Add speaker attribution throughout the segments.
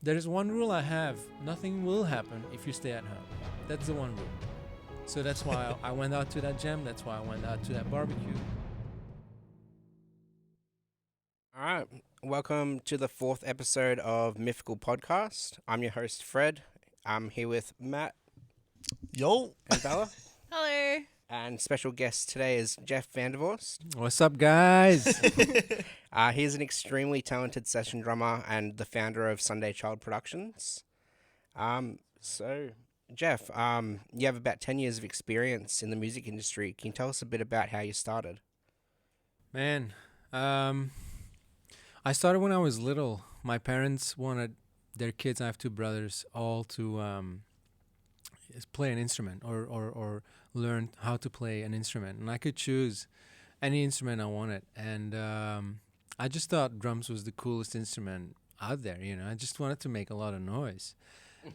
Speaker 1: there's one rule I have: nothing will happen if you stay at home. That's the one rule. So that's why I went out to that jam. That's why I went out to that barbecue.
Speaker 2: All right. Welcome to the fourth episode of Mythical Podcast. I'm your host, Fred. I'm here with Matt
Speaker 3: Yo.
Speaker 2: and Bella.
Speaker 4: Hello.
Speaker 2: And special guest today is Jef Vandervorst.
Speaker 1: What's up, guys?
Speaker 2: He's an extremely talented session drummer and the founder of Sunday Child Productions. So, Jeff, you have about 10 years of experience in the music industry. Can you tell us a bit about how you started?
Speaker 1: Man, I started when I was little. My parents wanted their kids, I have two brothers, all to play an instrument or learn how to play an instrument. And I could choose any instrument I wanted. And I just thought drums was the coolest instrument out there, you know. I just wanted to make a lot of noise.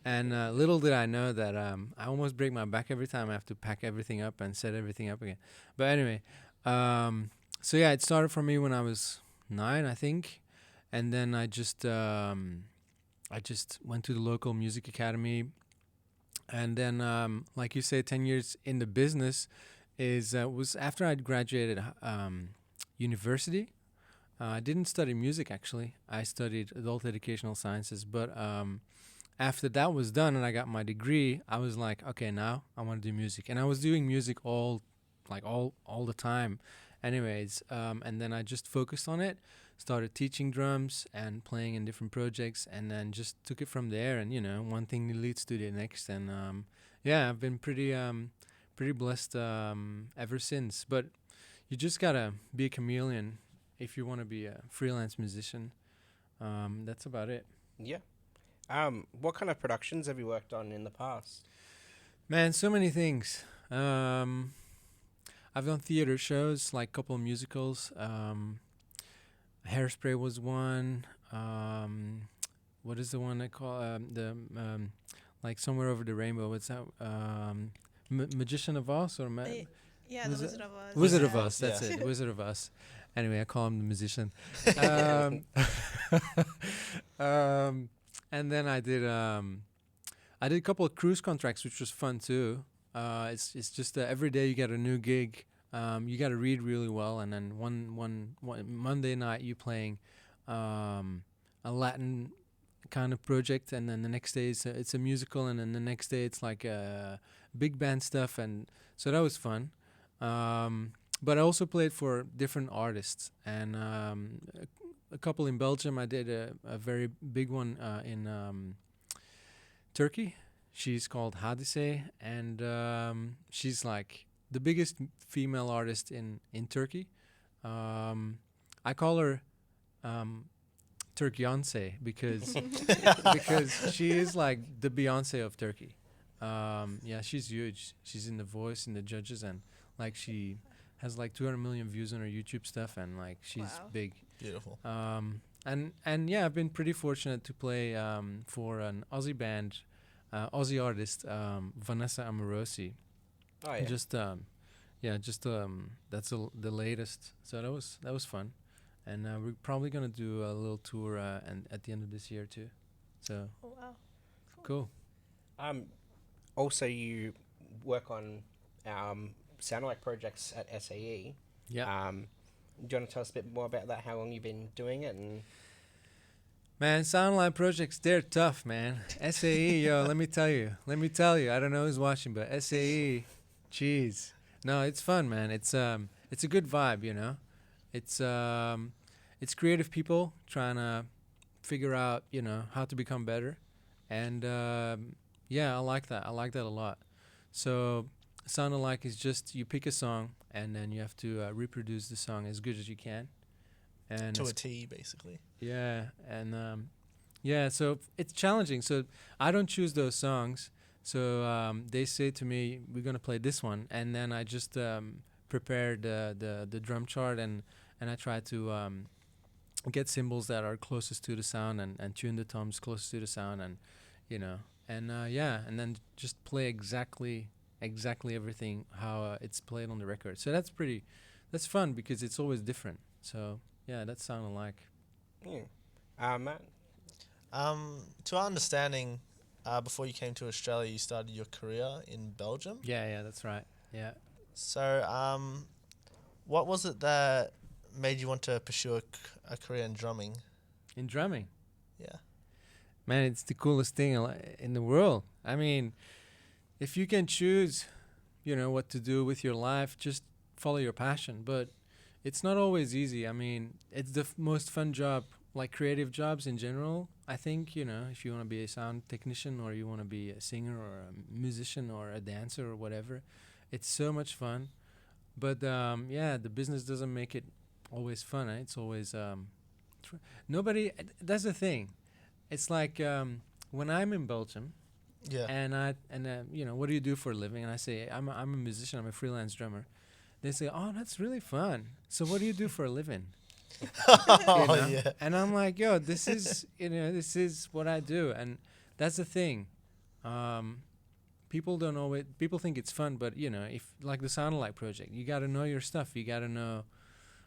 Speaker 1: And little did I know that I almost break my back every time I have to pack everything up and set everything up again. But anyway, so yeah, it started for me when I was 9, I think. And then I just went to the local music academy. And then, like you say, 10 years in the business was after I'd graduated university. I didn't study music, actually. I studied adult educational sciences. But after that was done and I got my degree, I was like, okay, now I want to do music. And I was doing music all the time. Anyways, and then I just focused on it, started teaching drums and playing in different projects, and then just took it from there. And, you know, one thing leads to the next. And, yeah, I've been pretty blessed ever since. But you just got to be a chameleon if you want to be a freelance musician. That's about it.
Speaker 2: Yeah. What kind of productions have you worked on in the past?
Speaker 1: Man, so many things. I've done theater shows, like a couple of musicals. Hairspray was one. What is the one I call like Somewhere Over the Rainbow? What's that? Magician of Oz or
Speaker 4: Yeah, the Wizard of Oz.
Speaker 1: Wizard of Oz.
Speaker 4: Yeah.
Speaker 1: That's it. Wizard of Oz. Anyway, I call him the musician. And then I did a couple of cruise contracts, which was fun too. It's just every day you get a new gig. You got to read really well, and then one Monday night you playing a Latin kind of project, and then the next day it's a musical, and then the next day it's like big band stuff, and so that was fun. But I also played for different artists, and a couple in Belgium. I did a very big one in Turkey. She's called Hadise, and she's like the biggest female artist in Turkey. I call her Turkeyonce because because she is like the Beyonce of Turkey. Yeah, she's huge. She's in The Voice and The Judges, and like she has like 200 million views on her YouTube stuff, and like she's big.
Speaker 3: Beautiful.
Speaker 1: And yeah, I've been pretty fortunate to play for an Aussie band, Aussie artist, Vanessa Amorosi.
Speaker 2: Oh, yeah.
Speaker 1: That's the latest. So that was fun, and we're probably gonna do a little tour and at the end of this year too. So.
Speaker 4: Oh, wow.
Speaker 1: Cool.
Speaker 2: Also, you work on sound alike projects at SAE.
Speaker 1: Yeah.
Speaker 2: Do you want to tell us a bit more about that? How long you've been doing it? And
Speaker 1: Man, soundline projects, they're tough, man. SAE, yo, let me tell you. I don't know who's watching, but SAE, jeez. No, it's fun, man. It's a good vibe, you know. It's creative people trying to figure out, you know, how to become better. And yeah, I like that. I like that a lot. So sound alike is just you pick a song and then you have to reproduce the song as good as you can. And
Speaker 3: to a T, basically.
Speaker 1: Yeah, and yeah, so it's challenging. So I don't choose those songs. So they say to me, "We're gonna play this one," and then I just prepare the drum chart and I try to get cymbals that are closest to the sound and tune the toms closest to the sound, and you know, and yeah, and then just play exactly everything how it's played on the record. So that's fun because it's always different. So yeah, that sounded like.
Speaker 2: Yeah. Matt?
Speaker 3: To our understanding, before you came to Australia, you started your career in Belgium.
Speaker 1: Yeah, that's right. Yeah.
Speaker 3: So, what was it that made you want to pursue a career in drumming?
Speaker 1: In drumming.
Speaker 3: Yeah.
Speaker 1: Man, it's the coolest thing in the world. I mean, if you can choose, what to do with your life, just follow your passion. But it's not always easy. I mean, it's the most fun job, like creative jobs in general. I think, if you want to be a sound technician or you want to be a singer or a musician or a dancer or whatever, it's so much fun. But yeah, the business doesn't make it always fun. It's always nobody. That's the thing. It's like when I'm in Belgium
Speaker 3: Yeah.
Speaker 1: and what do you do for a living? And I say I'm a musician. I'm a freelance drummer. They say, oh, that's really fun. So what do you do for a living?
Speaker 3: Oh, yeah.
Speaker 1: And I'm like, yo, this is what I do, and that's the thing. People don't always people think it's fun, but if like the Sound Alike project, you got to know your stuff. You got to know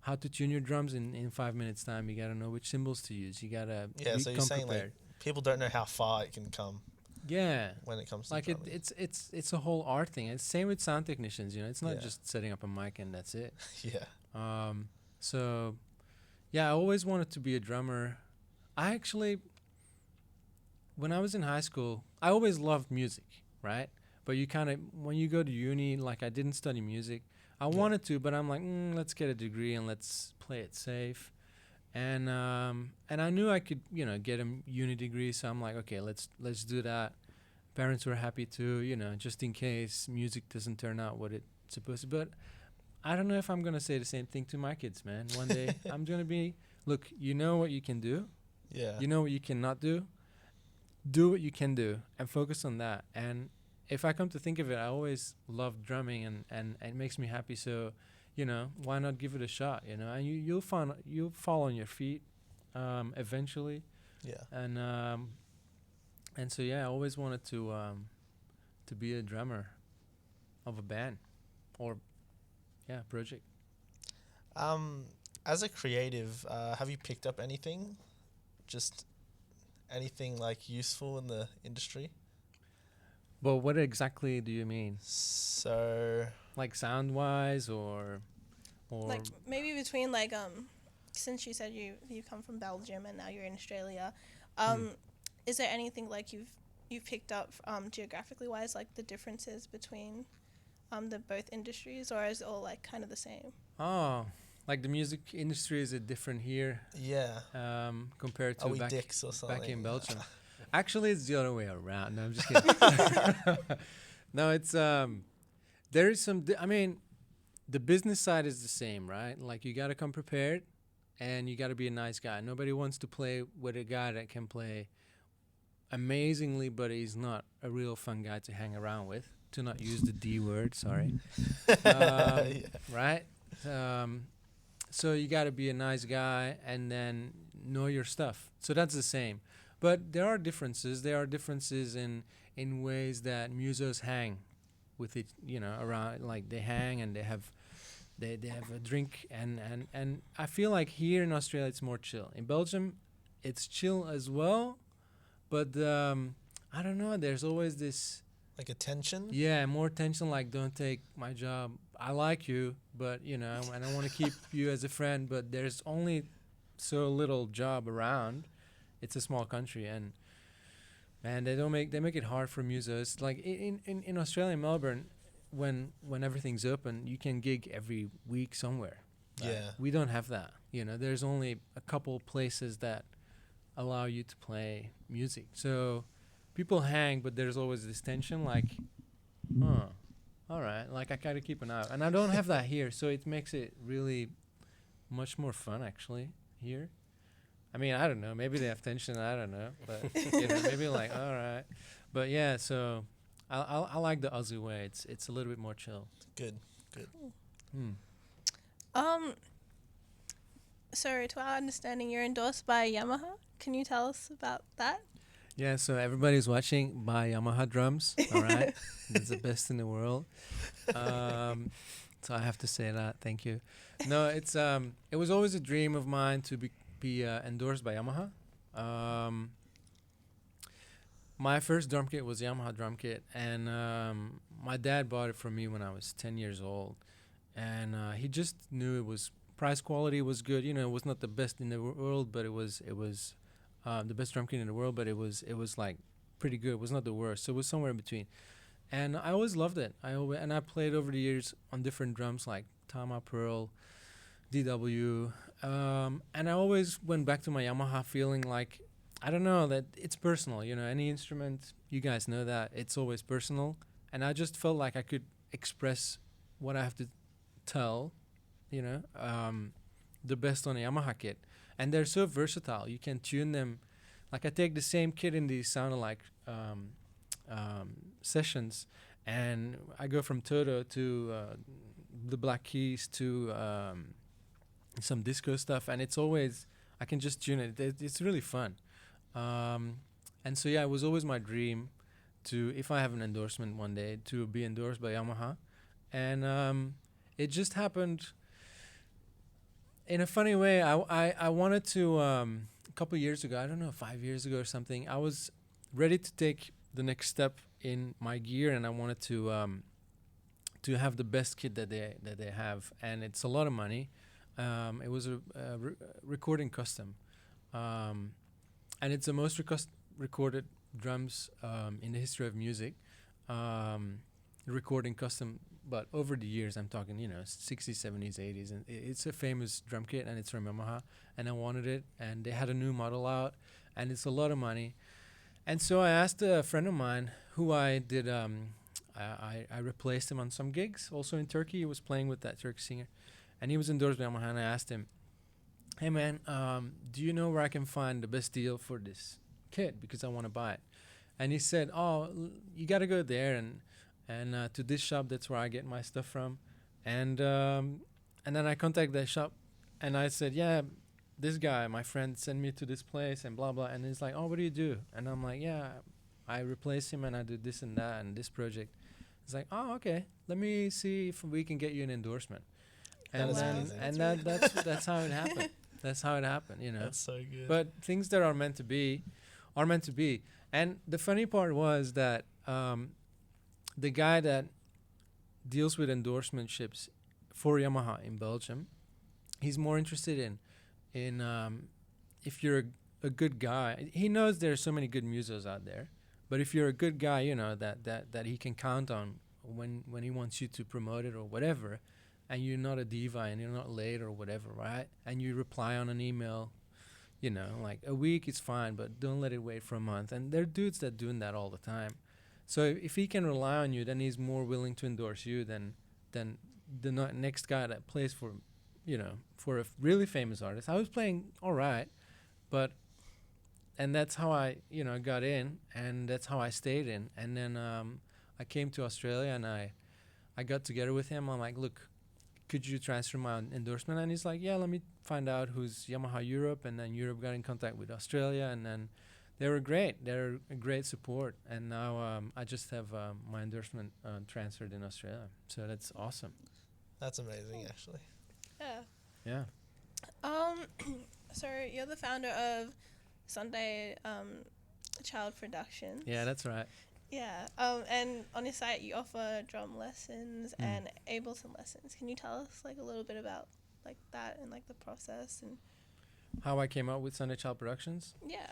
Speaker 1: how to tune your drums in 5 minutes time. You got to know which cymbals to use. You got to
Speaker 3: Yeah, so you're saying like people don't know how far it can come
Speaker 1: yeah,
Speaker 3: when it comes to
Speaker 1: like
Speaker 3: drumming.
Speaker 1: it's a whole art thing. It's same with sound technicians. It's not
Speaker 3: Yeah.
Speaker 1: just setting up a mic and that's it.
Speaker 3: Yeah.
Speaker 1: So yeah, I always wanted to be a drummer. I actually, when I was in high school, I always loved music, right? But you kind of, when you go to uni, like I didn't study music. I wanted to, but I'm like, let's get a degree and let's play it safe. And I knew I could, get a uni degree. So I'm like, okay, let's do that. Parents were happy too, just in case music doesn't turn out what it's supposed to. But I don't know if I'm gonna say the same thing to my kids, man. One day I'm gonna be, look, you know what you can do,
Speaker 3: Yeah.
Speaker 1: you know what you cannot do. Do what you can do and focus on that. And if I come to think of it, I always loved drumming and it makes me happy. So, why not give it a shot? And you'll fall on your feet, eventually.
Speaker 3: Yeah.
Speaker 1: And so yeah, I always wanted to be a drummer of a band or project.
Speaker 3: As a creative, have you picked up anything? Just anything like useful in the industry?
Speaker 1: Well, what exactly do you mean?
Speaker 3: So,
Speaker 1: Like sound wise or
Speaker 4: Like maybe between like since you said you come from Belgium and now you're in Australia, is there anything like you've picked up geographically wise, like the differences between the both industries, or is it all like kind of the same?
Speaker 1: oh, like the music industry, is it different here
Speaker 3: yeah.
Speaker 1: compared
Speaker 3: Are
Speaker 1: to
Speaker 3: we
Speaker 1: back
Speaker 3: dicks or something?
Speaker 1: back in Belgium? Actually, it's the other way around. No, I'm just kidding. No, it's there is some. I mean, the business side is the same, right? Like you got to come prepared, and you got to be a nice guy. Nobody wants to play with a guy that can play amazingly, but he's not a real fun guy to hang around with. To not use the D word, sorry. Right? So you got to be a nice guy and then know your stuff. So that's the same. But there are differences. There are differences in ways that musos hang with it, around, like they hang and they have a drink and I feel like here in Australia it's more chill. In Belgium it's chill as well, but I don't know, there's always this
Speaker 3: Like attention?
Speaker 1: more tension, like don't take my job. I like you, but and I want to keep you as a friend, but there's only so little job around. It's a small country, and man, they make it hard for musos. Like in Australia, Melbourne, when everything's open, you can gig every week somewhere.
Speaker 3: Yeah.
Speaker 1: We don't have that. There's only a couple places that allow you to play music. So people hang, but there's always this tension, like, all right, like I gotta keep an eye out. And I don't have that here, so it makes it really much more fun actually here. I mean, I don't know. Maybe they have tension. I don't know, but maybe like, all right, but yeah. So I like the Aussie way. It's a little bit more chill.
Speaker 3: Good.
Speaker 4: So to our understanding, you're endorsed by Yamaha. Can you tell us about that?
Speaker 1: Yeah. So everybody's watching, buy Yamaha drums. All right, it's the best in the world. So I have to say that. Thank you. No, it was always a dream of mine to be endorsed by Yamaha. My first drum kit was Yamaha drum kit, and my dad bought it for me when I was 10 years old, and he just knew it was price quality was good. You know, it was not the best in the world, but it was the best drum kit in the world, but it was like pretty good. It was not the worst, so it was somewhere in between. And I always loved it. I played over the years on different drums like Tama Pearl, DW, and I always went back to my Yamaha feeling like I don't know that it's personal. You know, any instrument, you guys know that it's always personal, and I just felt like I could express what I have to tell. You know, the best on a Yamaha kit, and they're so versatile. You can tune them. Like I take the same kit in these sound alike sessions, and I go from Toto to the Black Keys to some disco stuff, and it's always I can just tune it. It's really fun. And so yeah, it was always my dream to, if I have an endorsement one day, to be endorsed by Yamaha, and it just happened in a funny way. I wanted to a couple years ago, I don't know, 5 years ago or something. I was ready to take the next step in my gear, and I wanted to have the best kit that they have, and it's a lot of money. It was a recording custom, and it's the most recorded drums in the history of music. Recording custom, but over the years, I'm talking, 60s, 70s, 80s, and it's a famous drum kit, and it's from Yamaha, and I wanted it, and they had a new model out, and it's a lot of money. And so I asked a friend of mine who I did, I replaced him on some gigs, also in Turkey. He was playing with that Turkish singer, and he was endorsed by Yamaha, and I asked him, hey man, do you know where I can find the best deal for this kit, because I want to buy it? And he said, you got to go there and to this shop. That's where I get my stuff from. And then I contacted that shop, and I said, yeah, this guy, my friend, sent me to this place and blah blah. And he's like, what do you do? And I'm like, yeah, I replace him and I do this and that and this project. He's like, okay, let me see if we can get you an endorsement. And that's how it happened. That's how it happened,
Speaker 3: That's so good.
Speaker 1: But things that are meant to be are meant to be. And the funny part was that the guy that deals with endorsementships for Yamaha in Belgium, he's more interested in if you're a good guy. He knows there are so many good musos out there, but if you're a good guy, that he can count on when he wants you to promote it or whatever, and you're not a diva and you're not late or whatever, right? And you reply on an email, like a week is fine, but don't let it wait for a month. And there are dudes that doing that all the time. So if he can rely on you, then he's more willing to endorse you than the next guy that plays for, for a really famous artist. I was playing all right, and that's how I, got in, and that's how I stayed in. And then I came to Australia, and I got together with him. I'm like, look, could you transfer my endorsement? And he's like, yeah, let me find out who's Yamaha Europe. And then Europe got in contact with Australia, and then they were great. They're a great support. And now I just have my endorsement transferred in Australia. So that's awesome.
Speaker 3: That's amazing, actually.
Speaker 4: Yeah.
Speaker 1: Yeah.
Speaker 4: So you're the founder of Sunday Child Productions.
Speaker 1: Yeah, that's right.
Speaker 4: Yeah. And on your site you offer drum lessons and Ableton lessons. Can you tell us like a little bit about like that and like the process and
Speaker 1: how I came up with Sunday Child Productions?
Speaker 4: Yeah.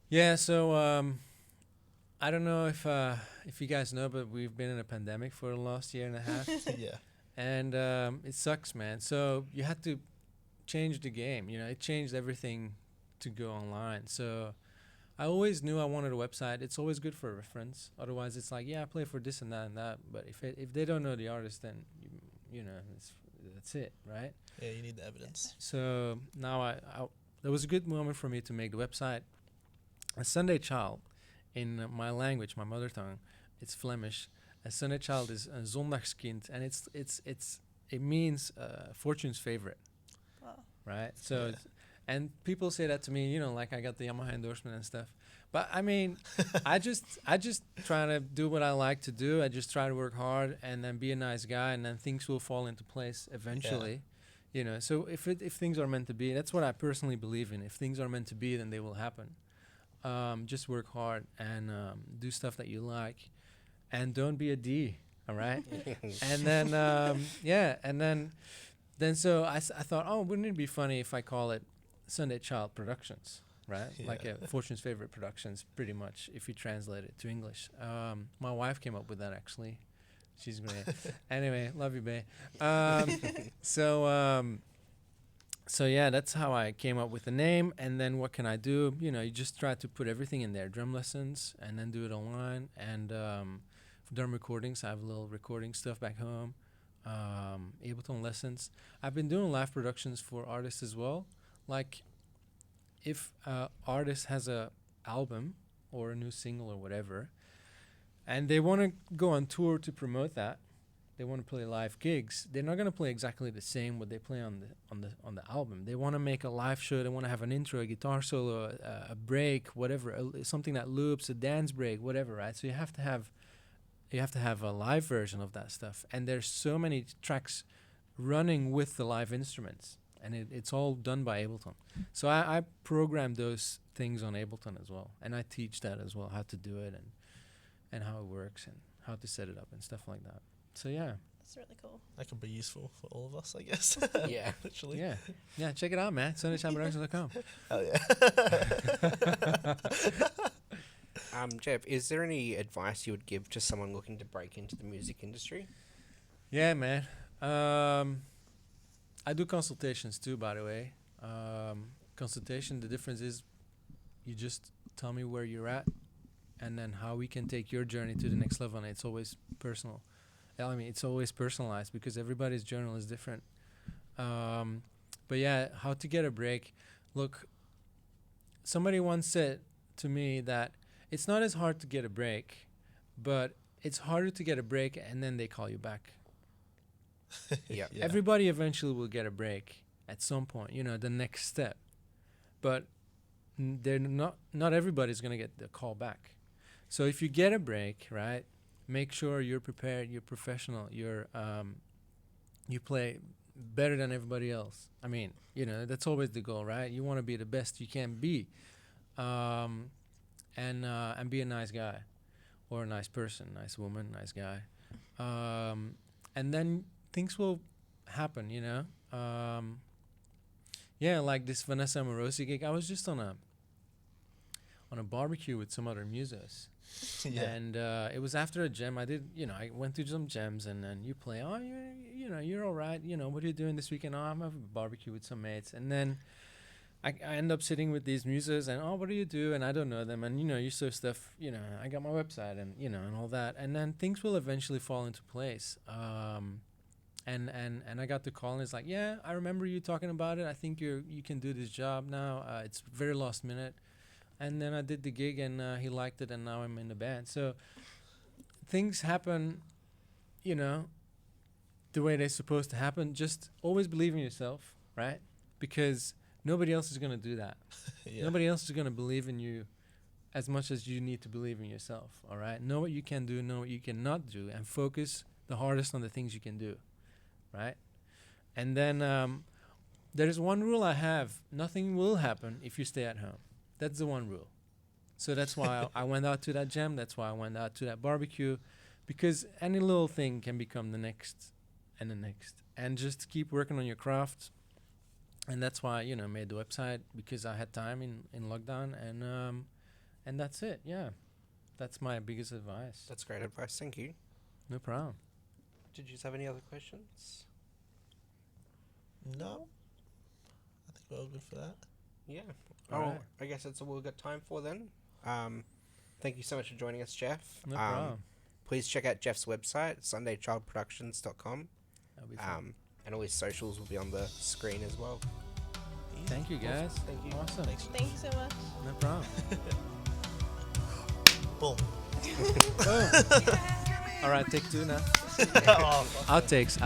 Speaker 1: Yeah, so I don't know if you guys know, but we've been in a pandemic for the last year and a half.
Speaker 3: Yeah.
Speaker 1: And it sucks, man. So you had to change the game. It changed everything to go online. So I always knew I wanted a website. It's always good for a reference. Otherwise, it's like, yeah, I play for this and that and that. But if they don't know the artist, then that's it, right?
Speaker 3: Yeah, you need the evidence.
Speaker 1: So now there was a good moment for me to make the website. A Sunday Child, in my language, my mother tongue, it's Flemish. A Sunday Child is a Zondagskind, and it means fortune's favorite.
Speaker 4: Wow.
Speaker 1: Right? So,
Speaker 3: Yeah.
Speaker 1: and people say that to me, like I got the Yamaha endorsement and stuff. But I mean, I just try to do what I like to do. I just try to work hard and then be a nice guy, and then things will fall into place eventually. So if things are meant to be, that's what I personally believe in. If things are meant to be, then they will happen. Just work hard and do stuff that you like, and don't be a D. All right. And then so I thought, oh, wouldn't it be funny if I call it Sunday Child Productions, right? Like Fortune's Favorite Productions, pretty much, if you translate it to English. My wife came up with that, actually. She's great. Anyway, love you, bae. So yeah, that's how I came up with the name. And then what can I do? You know, you just try to put everything in there. Drum lessons, and then do it online. And drum recordings. I have a little recording stuff back home. Ableton lessons. I've been doing live productions for artists as well. Like, if artist has a album or a new single or whatever, and they want to go on tour to promote that, they want to play live gigs, they're not going to play exactly the same what they play on the album. They want to make a live show. They want to have an intro, a guitar solo, a break, whatever, something that loops, a dance break, whatever, right? So you have to have a live version of that stuff. And there's so many tracks running with the live instruments, and it's all done by Ableton. So I program those things on Ableton as well, and I teach that as well, how to do it and how it works and how to set it up and stuff like that. So yeah.
Speaker 4: That's really cool.
Speaker 3: That could be useful for all of us, I guess.
Speaker 2: Yeah.
Speaker 3: Literally.
Speaker 1: Yeah, check it out, man. SundayChildProductions.com.
Speaker 3: Hell yeah.
Speaker 2: Jeff, is there any advice you would give to someone looking to break into the music industry?
Speaker 1: Yeah, man. I do consultations too, by the way. Consultation, the difference is you just tell me where you're at and then how we can take your journey to the next level. And it's always personal. I mean, it's always personalized because everybody's journal is different. But yeah, how to get a break. Look, somebody once said to me that it's not as hard to get a break, but it's harder to get a break and then they call you back.
Speaker 2: Yeah.
Speaker 1: Everybody eventually will get a break at some point, you know, the next step. But they're not everybody's going to get the call back. So if you get a break, right, make sure you're prepared, you're professional, you play better than everybody else. I mean, you know, that's always the goal, right? You want to be the best you can be. And be a nice guy or a nice person, nice woman, nice guy. And then things will happen, you know. Yeah, like this Vanessa Morosi gig. I was just on a barbecue with some other musos.
Speaker 3: Yeah.
Speaker 1: And it was after a jam. I went through some jams, and then you play, oh, you're all right. You know, what are you doing this weekend? Oh, I'm having a barbecue with some mates. And then I end up sitting with these musos, and oh, what do you do? And I don't know them. And, you know, you saw stuff, you know, I got my website and, you know, and all that. And then things will eventually fall into place. And I got the call, and it's like, yeah, I remember you talking about it. I think you can do this job now. It's very last minute. And then I did the gig, and he liked it, and now I'm in the band. So things happen, you know, the way they're supposed to happen. Just always believe in yourself, right? Because nobody else is going to do that.
Speaker 3: Yeah.
Speaker 1: Nobody else is going to believe in you as much as you need to believe in yourself, all right? Know what you can do, know what you cannot do, and focus the hardest on the things you can do, right? And then there's one rule I have. Nothing will happen if you stay at home. That's the one rule. So that's why I went out to that jam. That's why I went out to that barbecue, because any little thing can become the next and the next. And just keep working on your craft. And that's why, you know, made the website, because I had time in lockdown, and that's it. Yeah, that's my biggest advice.
Speaker 2: That's great advice. Thank you.
Speaker 1: No problem.
Speaker 2: Did you have any other questions?
Speaker 3: No. I think we're all good for that.
Speaker 2: Yeah.
Speaker 1: All right.
Speaker 2: I guess that's all we've got time for then. Thank you so much for joining us, Jeff.
Speaker 1: No problem.
Speaker 2: Please check out Jeff's website, sundaychildproductions.com.
Speaker 1: That'll be fun.
Speaker 2: And all his socials will be on the screen as well.
Speaker 1: Thank you, guys.
Speaker 2: Thank you.
Speaker 1: Awesome.
Speaker 3: Thanks.
Speaker 4: Thank you so much.
Speaker 1: No problem.
Speaker 3: Boom.
Speaker 1: All right, take two now.
Speaker 3: Oh, fuck.
Speaker 1: Outtakes.